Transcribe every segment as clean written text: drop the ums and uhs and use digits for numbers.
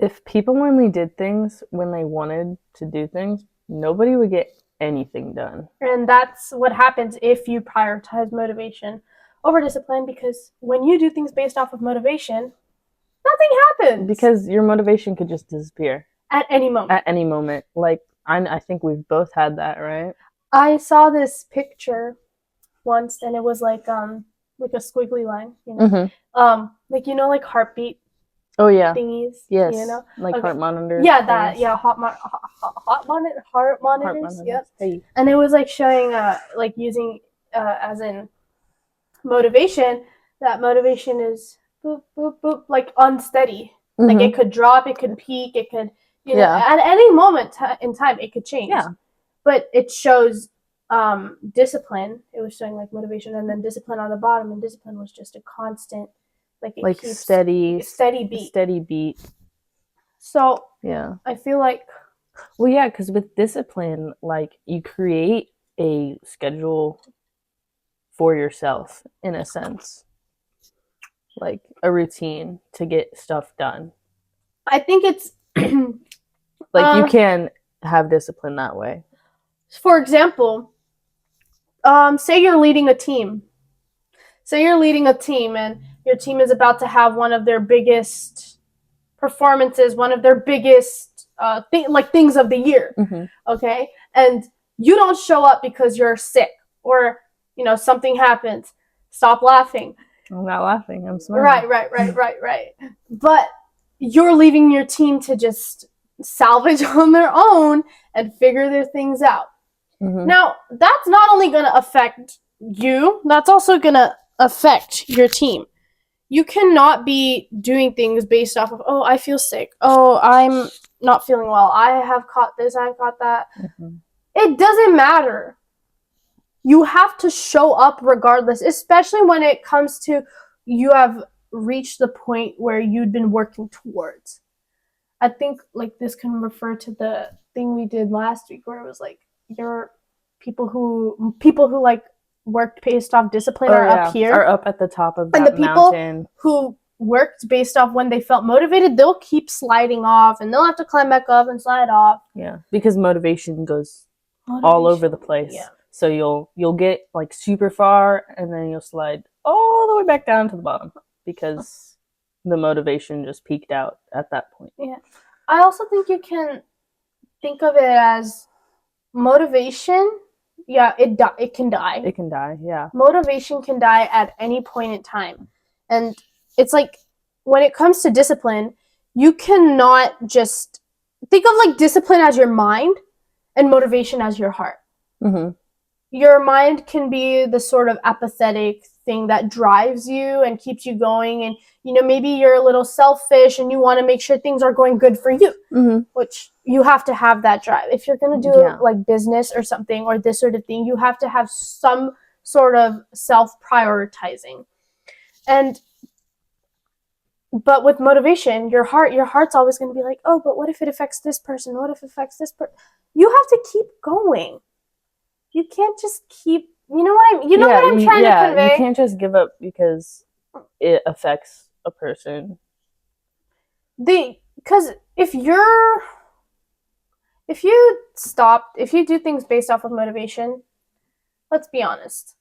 If people only did things when they wanted to do things, nobody would get anything done. And that's what happens if you prioritize motivation over discipline, because when you do things based off of motivation, nothing happens Because your motivation could just disappear at any moment. at any moment. Like, I think we've both had that, right? I saw this picture once, and it was like a squiggly line, like like heartbeat Oh, yeah. thingies, Yes. Like okay. heart monitors. Yeah, that, yeah, heart Heart monitors, monitors. yep. Hey. And it was like showing like using as in motivation, that motivation is boop boop boop, like unsteady. Like it could drop, it could peak, it could at any moment in time it could change. Yeah. But it shows discipline. It was showing like motivation, and then discipline on the bottom, and discipline was just a constant, like it Like keeps steady beat. So Yeah. I feel like, well, yeah, because with discipline, like, you create a schedule for yourself in a sense, like a routine to get stuff done. I think it's like you can have discipline that way. For example, say you're leading a team. Say you're leading a team, and your team is about to have one of their biggest performances, one of their biggest things of the year. Okay, and you don't show up because you're sick or something happens. Stop laughing. I'm not laughing. I'm smiling. Right. But you're leaving your team to just salvage on their own and figure their things out. Now, that's not only going to affect you, that's also going to affect your team. You cannot be doing things based off of, oh, I feel sick. Oh, I'm not feeling well. I have caught this. I've caught that. It doesn't matter. You have to show up regardless, especially when it comes to you have reached the point where you'd been working towards. I think like this can refer to the thing we did last week where it was like your people who like worked based off discipline up here, are up at the top of that and the people mountain who worked based off when they felt motivated, they'll keep sliding off and they'll have to climb back up and slide off. Yeah, because motivation goes all over the place. Yeah. So you'll get like super far and then you'll slide all the way back down to the bottom because the motivation just peaked out at that point. Yeah. I also think you can think of it as motivation. Yeah, it can die. It can die, yeah. Motivation can die at any point in time. And it's like when it comes to discipline, you cannot just think of like discipline as your mind and motivation as your heart. Your mind can be the sort of apathetic thing that drives you and keeps you going, and maybe you're a little selfish and you want to make sure things are going good for you, which you have to have that drive. If you're going to do like business or something or this sort of thing, you have to have some sort of self-prioritizing. But with motivation, your heart's always going to be like, oh, but what if it affects this person? What if it affects this person? You have to keep going. You can't just keep, you know what I'm trying to convey? You can't just give up because it affects a person. Because if you do things based off of motivation, let's be honest,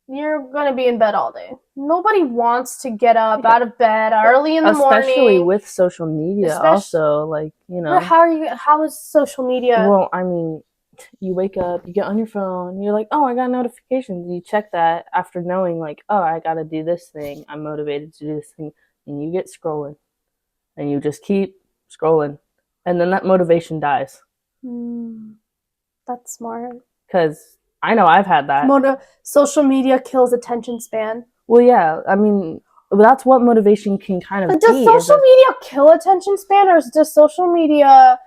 you're going to be in bed all day. Nobody wants to get up out of bed early in the morning. Especially with social media also, like, How is social media? Well, I mean, you wake up, you get on your phone, you're like, oh, I got notifications. You check that after knowing, like, oh, I got to do this thing. I'm motivated to do this thing. And you get scrolling. And you just keep scrolling. And then that motivation dies. That's smart. Because I know I've had that. Social media kills attention span. Well, yeah. I mean, that's what motivation can kind of be. Does social media kill attention span, or does social media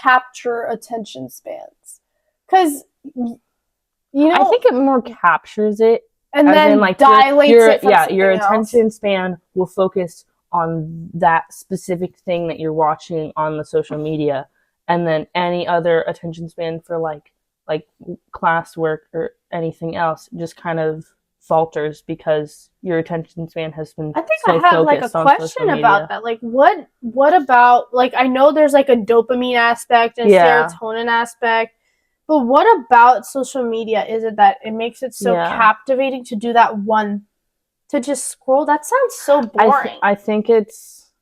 capture attention spans? Because I think it more captures it and then like dilates it from your attention span will focus on that specific thing that you're watching on the social media, and then any other attention span for like classwork or anything else just kind of falters because your attention span has been I think so I have like a focused on social question media. about that. Like, what about, like, I know there's like a dopamine aspect and Yeah. serotonin aspect, but what about social media is it that it makes it so Yeah. captivating to do that one, to just scroll? That sounds so boring. I think it's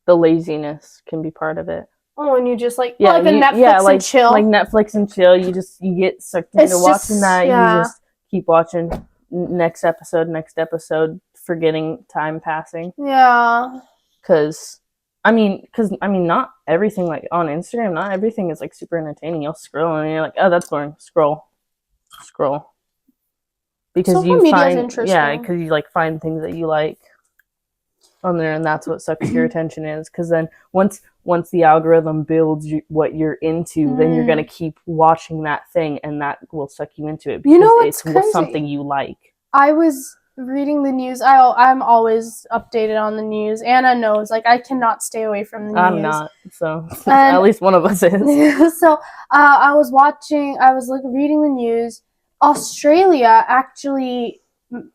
the laziness can be part of it. Oh, and you just like, Yeah, like a Netflix and chill. Like Netflix and chill. You get sucked into It's watching just, that. yeah. You just keep watching next episode, forgetting time passing. Yeah. Because not everything, like on Instagram, not everything is like super entertaining. You'll scroll and you're like, oh, that's boring. Scroll. Because Social media is interesting. Yeah, because you like find things that you like on there, and that's what sucks your attention is. Because then once the algorithm builds what you're into, then you're gonna keep watching that thing, and that will suck you into it. Because you know what's it's crazy? Something you like. I was reading the news. I'm always updated on the news. Anna knows, like, I cannot stay away from the news. I'm not, so at least one of us is. So I was reading the news. Australia actually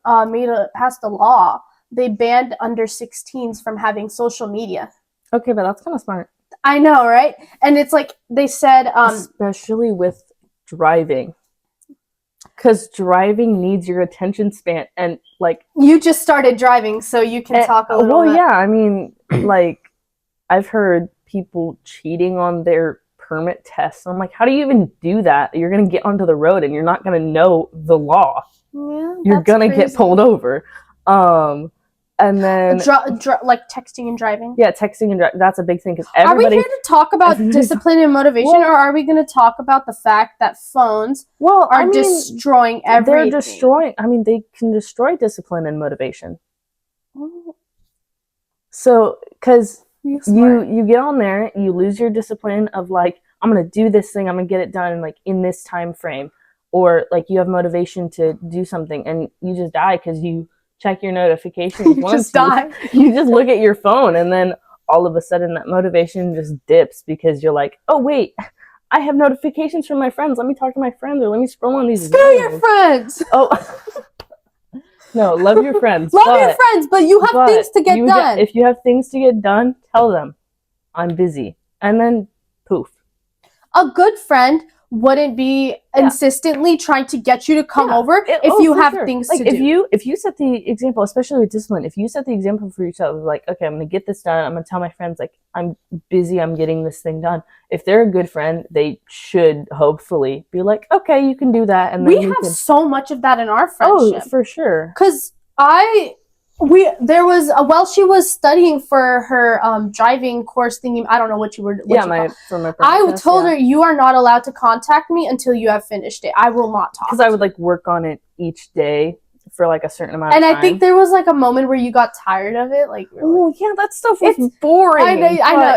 passed a law. They banned under 16s from having social media. Okay, but that's kind of smart. I know, right? And it's like they said, especially with driving. Because driving needs your attention span, and like you just started driving, so you can talk a little. Well, yeah, I mean, like I've heard people cheating on their permit tests. I'm like, how do you even do that? You're gonna get onto the road and you're not gonna know the law. Yeah, you're gonna get pulled over. And then like texting and driving. Yeah, texting and driving. That's a big thing because Are we here to talk about discipline and motivation, or are we going to talk about the fact that phones are destroying everything? They're destroying. I mean, they can destroy discipline and motivation. Oh. So, because you get on there, you lose your discipline of like, I'm gonna do this thing, I'm gonna get it done like in this time frame, or like you have motivation to do something and you just die because you check your notifications once. You just look at your phone, and then all of a sudden that motivation just dips because you're like, oh wait, I have notifications from my friends. Let me talk to my friends, or let me scroll on these. Screw your friends. Oh, no, love your friends. Your friends, but you have things to get done. If you have things to get done, tell them I'm busy, and then poof. A good friend wouldn't be insistently trying to get you to come over if you have things to do. If you set the example, especially with discipline, if you set the example for yourself, like, okay, I'm going to get this done. I'm going to tell my friends, like, I'm busy. I'm getting this thing done. If they're a good friend, they should hopefully be like, okay, you can do that. And then we have so much of that in our friendship. Oh, for sure. Because she was studying for her driving course thingy. I don't know what you were. I told her, you are not allowed to contact me until you have finished it. I will not talk. Because I would like work on it each day for like a certain amount of time. And I think there was like a moment where you got tired of it. Like, that stuff was boring. I know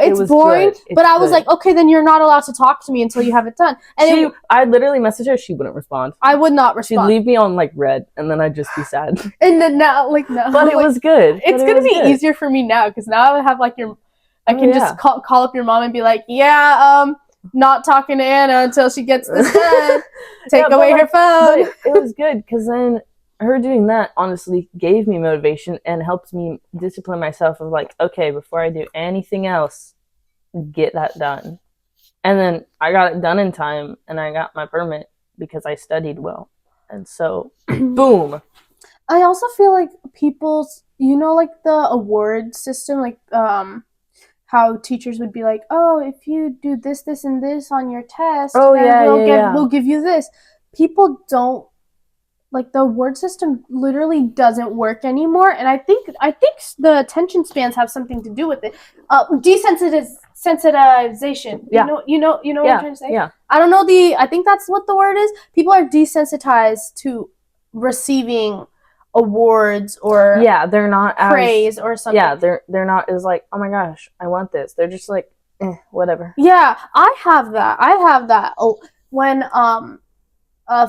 it's boring, but I was like, okay, then you're not allowed to talk to me until you have it done. And I literally messaged her. She wouldn't respond. I would not respond. She'd leave me on like red, and then I'd just be sad. And then now, like, no. But it was good. It's gonna be easier for me now because now I have like I can just call up your mom and be like, not talking to Anna until she gets this done. Take away her phone. It was good because then her doing that honestly gave me motivation and helped me discipline myself of like, okay, before I do anything else, get that done. And then I got it done in time and I got my permit because I studied well. And so, boom. I also feel like people's, like the award system, like how teachers would be like, oh, if you do this, this, and this on your test, we'll give you this. People don't, like, the award system literally doesn't work anymore, and I think the attention spans have something to do with it. Desensitization. Yeah. You know what I'm trying to say? Yeah. I don't know I think that's what the word is. People are desensitized to receiving awards or they're not praise or something. Yeah, they're not as like, oh my gosh, I want this. They're just like, whatever. Yeah, I have that. Oh, when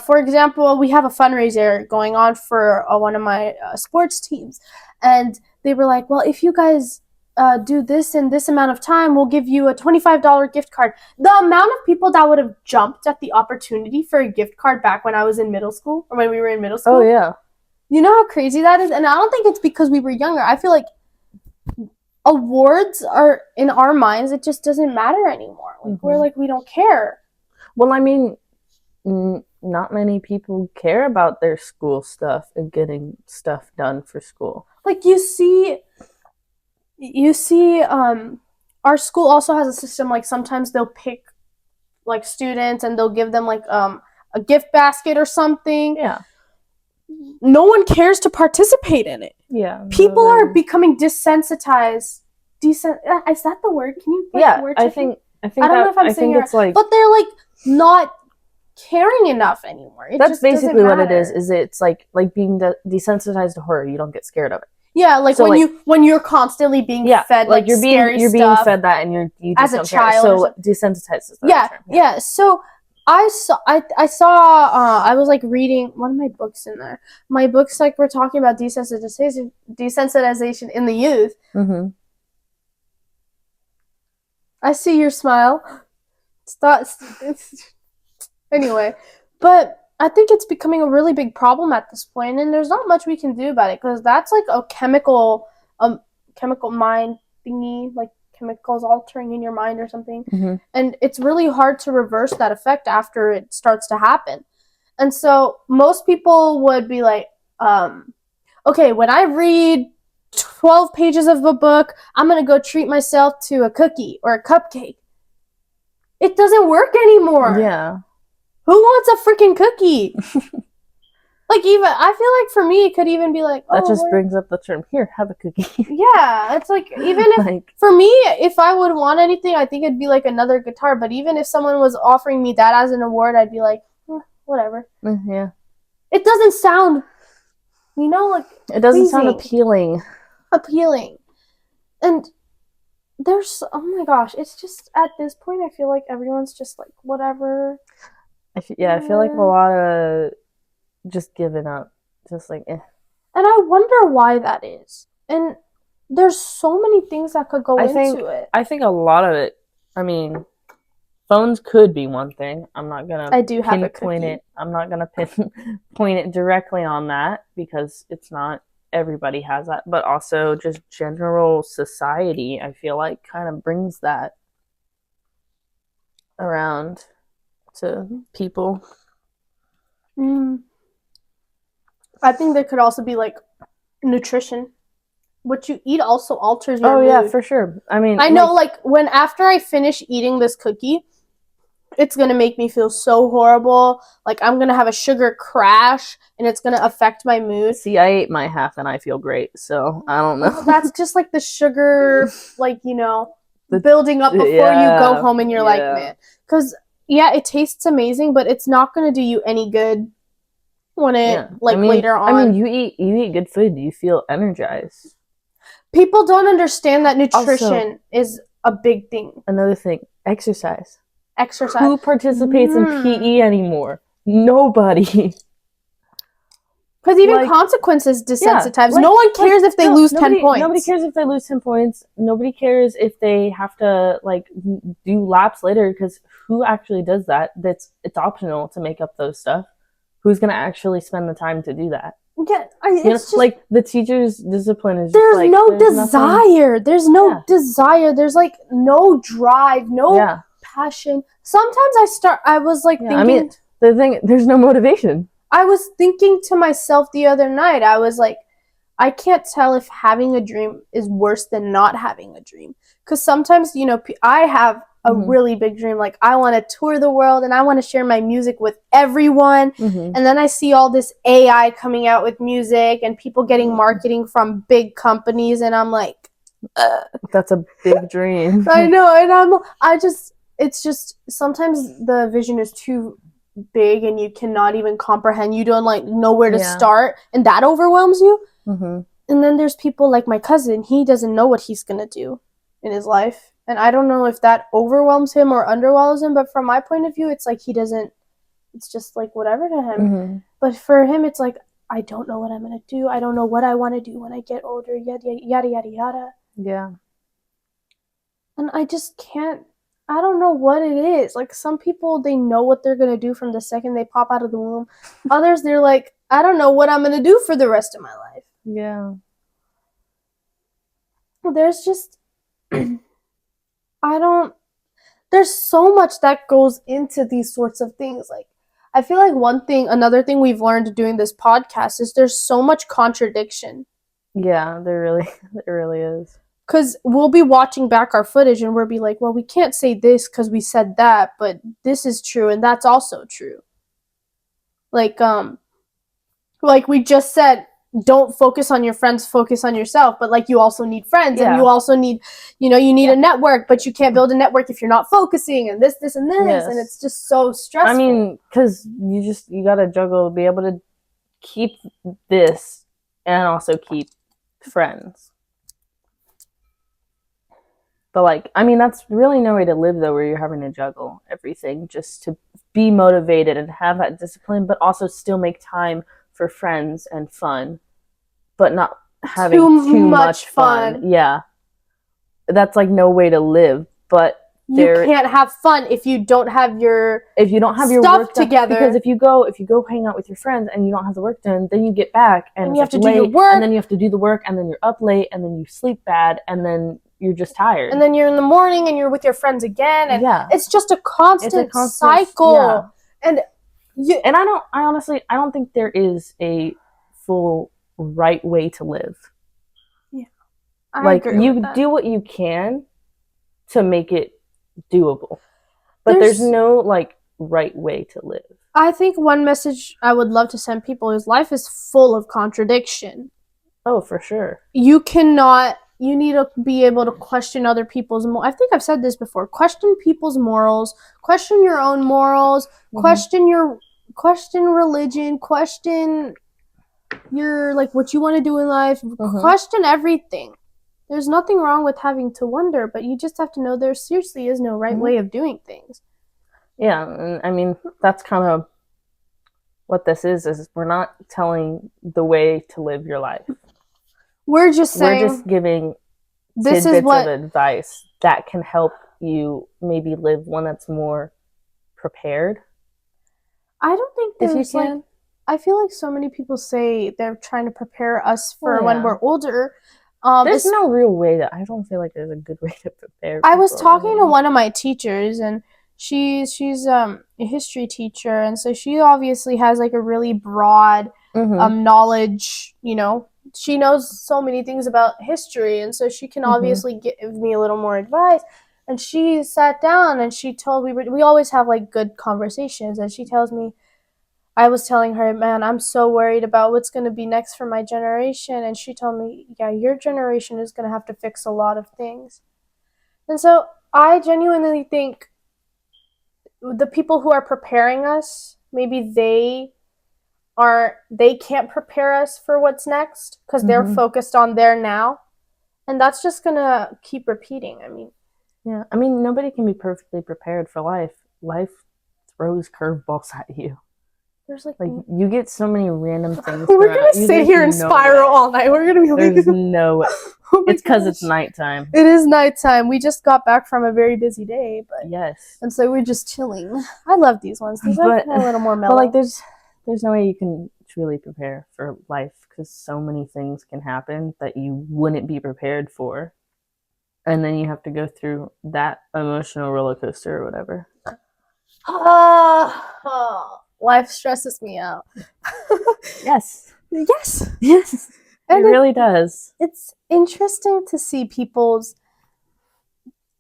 for example, we have a fundraiser going on for one of my sports teams, and they were like, well, if you guys do this in this amount of time, we'll give you a $25 gift card. The amount of people that would have jumped at the opportunity for a gift card back when I was in middle school, or when we were in middle school. Oh, yeah. You know how crazy that is? And I don't think it's because we were younger. I feel like awards are, in our minds, it just doesn't matter anymore. Like, we're like, we don't care. Well, I mean, not many people care about their school stuff and getting stuff done for school. Like, you see, our school also has a system, like, sometimes they'll pick, like, students and they'll give them, like, a gift basket or something. Yeah. No one cares to participate in it. Yeah. People are becoming desensitized. Is that the word? Can you put the word? I think I don't know if I'm saying it right, like, but they're like not caring enough anymore. That's basically what it is. Is it's like being desensitized to horror. You don't get scared of it. Yeah, like so when you're constantly being fed like you're being fed that and you just as a child. So desensitized is the term. Yeah. So I saw I was like reading one of my books in there. My books like were talking about desensitization in the youth. Mm-hmm. I see your smile. Anyway, but I think it's becoming a really big problem at this point, and there's not much we can do about it because that's like a chemical mind thingy, like chemicals altering in your mind or something. Mm-hmm. And it's really hard to reverse that effect after it starts to happen. And so most people would be like, okay, when I read 12 pages of a book, I'm going to go treat myself to a cookie or a cupcake. It doesn't work anymore. Yeah. Who wants a freaking cookie? Like, even, I feel like for me, it could even be like, that just brings up the term, here, have a cookie. Yeah, it's like, even if, like, for me, if I would want anything, I think it'd be like another guitar, but even if someone was offering me that as an award, I'd be like, whatever. Yeah. It doesn't sound, like, it doesn't sound appealing. And there's, oh my gosh, it's just, at this point, I feel like everyone's just like, whatever. I feel like a lot of just giving up, just like, eh. And I wonder why that is. And there's so many things that could go into it. I think a lot of it, I mean, phones could be one thing. I'm not gonna pinpoint it. I'm not gonna pinpoint it directly on that because it's not everybody has that, but also just general society, I feel like kind of brings that around to people. I think there could also be like nutrition. What you eat also alters your mood. Yeah, for sure. I mean, I know, like when after I finish eating this cookie, it's gonna make me feel so horrible. Like I'm gonna have a sugar crash, and it's gonna affect my mood. See, I ate my half, and I feel great. So I don't know. That's just like the sugar, like building up before you go home, and you're like, man, because it tastes amazing, but it's not gonna do you any good when it later on. I mean, you eat good food, you feel energized. People don't understand that nutrition is a big thing. Another thing, exercise. Who participates in PE anymore? Nobody. Because even consequences desensitize. No one cares if they lose 10 points. Nobody cares if they lose 10 points. Nobody cares if they have to do laps later, because who actually does that? It's optional to make up those stuff. Who's going to actually spend the time to do that? Yeah, it's just, like the teacher's discipline is there's no desire. There's no desire. There's like no drive, no passion. Sometimes I was like thinking. I mean, there's no motivation. I was thinking to myself the other night, I was like, I can't tell if having a dream is worse than not having a dream. Because sometimes, I have a really big dream. Like, I want to tour the world and I want to share my music with everyone. And then I see all this AI coming out with music and people getting marketing from big companies. And I'm like, that's a big dream. I know. And it's just, sometimes the vision is too big and you cannot even comprehend. You don't know where to start, and that overwhelms you. And then there's people like my cousin. He doesn't know what he's gonna do in his life, and I don't know if that overwhelms him or underwhelms him, but from my point of view, it's like he doesn't, it's just like whatever to him. But for him, it's like, I don't know what I'm gonna do. I don't know what I want to do when I get older, yada yada yada yada. Yeah. And I just can't, I don't know what it is. Like, some people, they know what they're going to do from the second they pop out of the womb. Others, they're like, I don't know what I'm going to do for the rest of my life. Yeah. There's just, there's so much that goes into these sorts of things. Like, I feel like another thing we've learned doing this podcast is there's so much contradiction. Yeah, there really is. Because we'll be watching back our footage and we'll be like, well, we can't say this because we said that, but this is true and that's also true. Like we just said, don't focus on your friends, focus on yourself. But like, you also need friends, and you also need, you need a network, but you can't build a network if you're not focusing, and this, and this, Yes. and it's just so stressful. I mean, because you gotta juggle, be able to keep this and also keep friends. But like, I mean, that's really no way to live though, where you're having to juggle everything just to be motivated and have that discipline, but also still make time for friends and fun, but not having too much fun. Yeah. That's like no way to live. But you can't have fun if you don't have your stuff work together. Because if you go hang out with your friends and you don't have the work done, then you get back and you have to do your work, and then you have to do the work, and then you're up late, and then you sleep bad, and then you're just tired. And then you're in the morning and you're with your friends again, and it's just a constant cycle. Yeah. And I honestly don't think there is a full right way to live. Yeah. I agree you with that. Do what you can to make it doable. But there's no like right way to live. I think one message I would love to send people is life is full of contradiction. Oh, for sure. You need to be able to question other people's I think I've said this before. Question people's morals, question your own morals, question religion, question your like what you want to do in life, question everything. There's nothing wrong with having to wonder, but you just have to know there seriously is no right way of doing things. Yeah, and I mean, that's kind of what this is we're not telling the way to live your life. We're just saying, we're just giving tidbits of advice that can help you maybe live one that's more prepared. I don't think there's like, I feel like so many people say they're trying to prepare us for when we're older. There's no real way I don't feel like there's a good way to prepare. I was talking to one of my teachers, and she's a history teacher, and so she obviously has like a really broad knowledge, she knows so many things about history, and so she can obviously give me a little more advice. And she sat down and she told me, we always have like good conversations, and she tells me, I was telling her, man, I'm so worried about what's going to be next for my generation. And she told me, yeah, your generation is going to have to fix a lot of things. And so I genuinely think the people who are preparing us, maybe they can't prepare us for what's next because they're focused on their now. And that's just going to keep repeating. I mean, nobody can be perfectly prepared for life. Life throws curveballs at you. There's like you get so many random things. We're gonna sit here and spiral all night. We're gonna be like, there's no way. It's because it's nighttime. It is nighttime. We just got back from a very busy day, but yes, and so we're just chilling. I love these ones. These are a little more mellow. But like, there's no way you can truly prepare for life because so many things can happen that you wouldn't be prepared for, and then you have to go through that emotional roller coaster or whatever. Life stresses me out. Yes. Yes. Yes. It really does. It's interesting to see people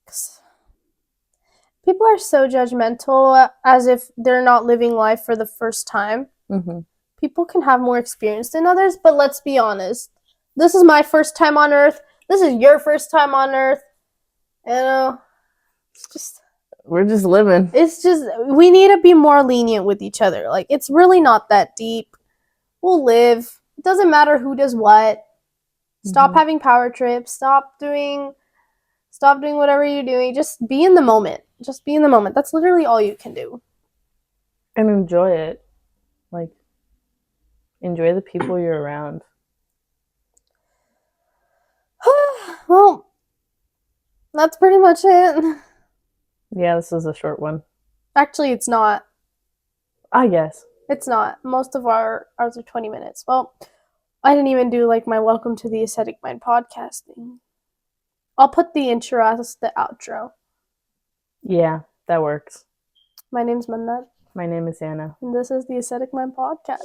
are so judgmental as if they're not living life for the first time. People can have more experience than others, but let's be honest. This is my first time on Earth. This is your first time on Earth. It's just... We're just living. It's just, we need to be more lenient with each other. Like, it's really not that deep. We'll live. It doesn't matter who does what. Stop having power trips. Stop doing whatever you're doing. Just be in the moment. Just be in the moment. That's literally all you can do. And enjoy it. Like, enjoy the people you're around. Well, that's pretty much it. Yeah, this is a short one. Actually, it's not. I guess. It's not. Most of ours are 20 minutes. Well, I didn't even do like my welcome to the Ascetic Mind podcast thing. I'll put the intro as the outro. Yeah, that works. My name's Mannat. My name is Anna. And this is the Ascetic Mind podcast.